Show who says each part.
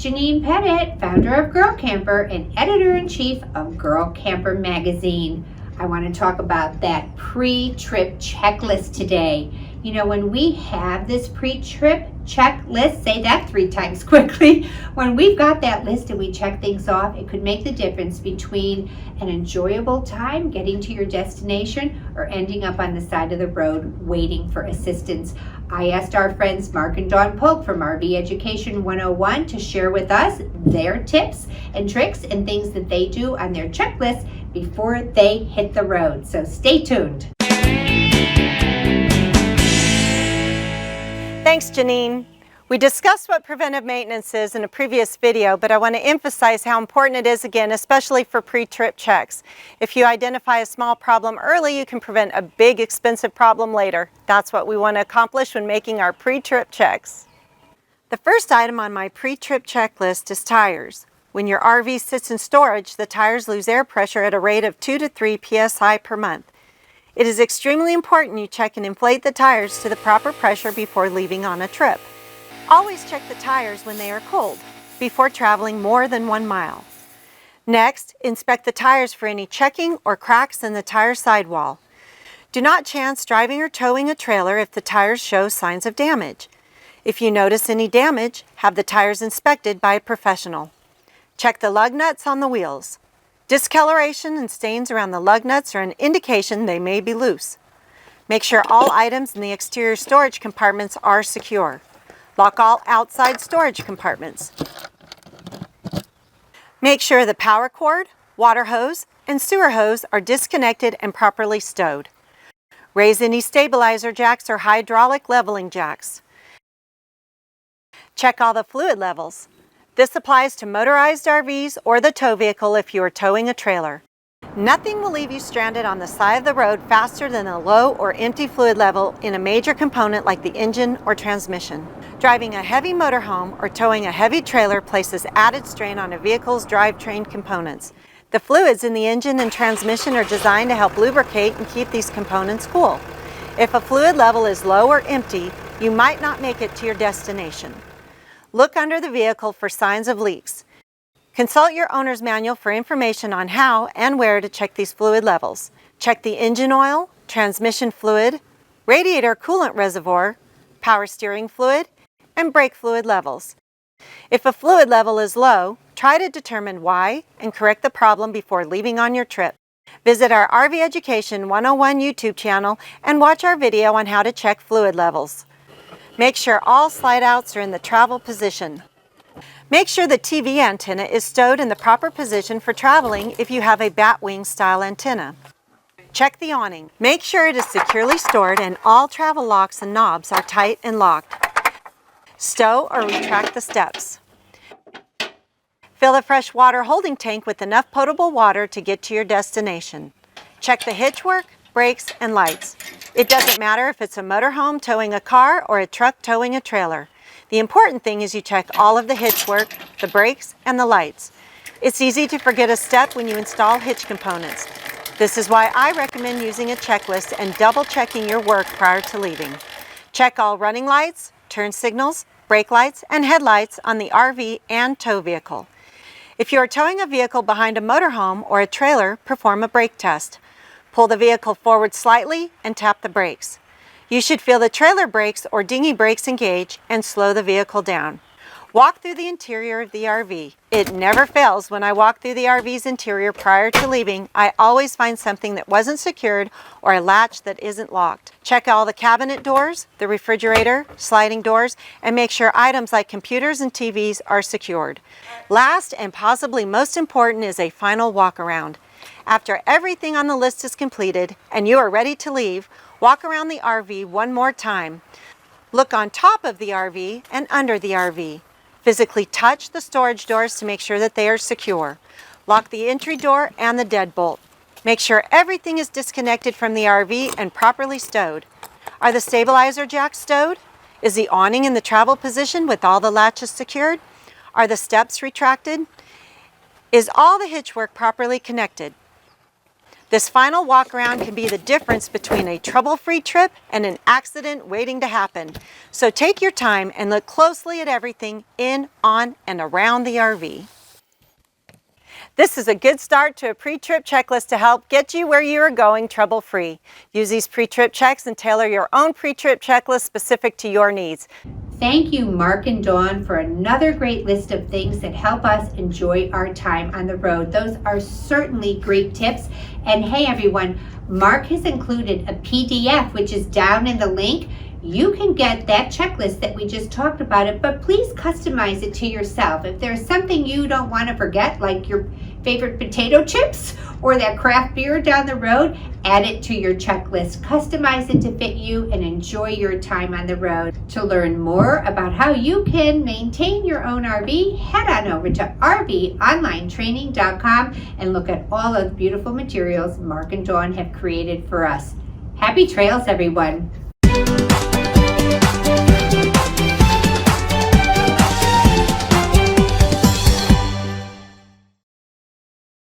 Speaker 1: Janine Pettit, founder of Girl Camper and editor-in-chief of Girl Camper magazine. I want to talk about that pre-trip checklist today. You know, when we have this pre-trip checklist, say that 3 times quickly, when we've got that list and we check things off, it could make the difference between an enjoyable time getting to your destination or ending up on the side of the road waiting for assistance. I asked our friends Mark and Dawn Polk from RV Education 101 to share with us their tips and tricks and things that they do on their checklist before they hit the road. So stay tuned.
Speaker 2: Thanks, Janine. We discussed what preventive maintenance is in a previous video, but I want to emphasize how important it is again, especially for pre-trip checks. If you identify a small problem early, you can prevent a big, expensive problem later. That's what we want to accomplish when making our pre-trip checks. The first item on my pre-trip checklist is tires. When your RV sits in storage, the tires lose air pressure at a rate of 2 to 3 psi per month. It is extremely important you check and inflate the tires to the proper pressure before leaving on a trip. Always check the tires when they are cold, before traveling more than 1 mile. Next, inspect the tires for any checking or cracks in the tire sidewall. Do not chance driving or towing a trailer if the tires show signs of damage. If you notice any damage, have the tires inspected by a professional. Check the lug nuts on the wheels. Discoloration and stains around the lug nuts are an indication they may be loose. Make sure all items in the exterior storage compartments are secure. Lock all outside storage compartments. Make sure the power cord, water hose, and sewer hose are disconnected and properly stowed. Raise any stabilizer jacks or hydraulic leveling jacks. Check all the fluid levels. This applies to motorized RVs or the tow vehicle if you are towing a trailer. Nothing will leave you stranded on the side of the road faster than a low or empty fluid level in a major component like the engine or transmission. Driving a heavy motorhome or towing a heavy trailer places added strain on a vehicle's drivetrain components. The fluids in the engine and transmission are designed to help lubricate and keep these components cool. If a fluid level is low or empty, you might not make it to your destination. Look under the vehicle for signs of leaks. Consult your owner's manual for information on how and where to check these fluid levels. Check the engine oil, transmission fluid, radiator coolant reservoir, power steering fluid, and brake fluid levels. If a fluid level is low, try to determine why and correct the problem before leaving on your trip. Visit our RV Education 101 YouTube channel and watch our video on how to check fluid levels. Make sure all slide outs are in the travel position. Make sure the TV antenna is stowed in the proper position for traveling if you have a batwing style antenna. Check the awning. Make sure it is securely stored and all travel locks and knobs are tight and locked. Stow or retract the steps. Fill a fresh water holding tank with enough potable water to get to your destination. Check the hitch work, brakes, and lights. It doesn't matter if it's a motorhome towing a car or a truck towing a trailer. The important thing is you check all of the hitch work, the brakes, and the lights. It's easy to forget a step when you install hitch components. This is why I recommend using a checklist and double checking your work prior to leaving. Check all running lights, turn signals, brake lights, and headlights on the RV and tow vehicle. If you are towing a vehicle behind a motorhome or a trailer, perform a brake test. Pull the vehicle forward slightly and tap the brakes. You should feel the trailer brakes or dinghy brakes engage and slow the vehicle down. Walk through the interior of the RV. It never fails when I walk through the RV's interior prior to leaving. I always find something that wasn't secured or a latch that isn't locked. Check all the cabinet doors, the refrigerator, sliding doors, and make sure items like computers and TVs are secured. Last and possibly most important is a final walk around. After everything on the list is completed and you are ready to leave, walk around the RV one more time. Look on top of the RV and under the RV. Physically touch the storage doors to make sure that they are secure. Lock the entry door and the deadbolt. Make sure everything is disconnected from the RV and properly stowed. Are the stabilizer jacks stowed? Is the awning in the travel position with all the latches secured? Are the steps retracted? Is all the hitch work properly connected? This final walk around can be the difference between a trouble-free trip and an accident waiting to happen. So take your time and look closely at everything in, on, and around the RV. This is a good start to a pre-trip checklist to help get you where you are going trouble-free. Use these pre-trip checks and tailor your own pre-trip checklist specific to your needs.
Speaker 1: Thank you, Mark and Dawn, for another great list of things that help us enjoy our time on the road. Those are certainly great tips. And hey, everyone, Mark has included a PDF, which is down in the link. You can get that checklist that we just talked about, but please customize it to yourself. If there's something you don't want to forget, like your favorite potato chips or that craft beer down the road, add it to your checklist. Customize it to fit you and enjoy your time on the road. To learn more about how you can maintain your own RV, head on over to RVonlinetraining.com and look at all of the beautiful materials Mark and Dawn have created for us. Happy trails, everyone.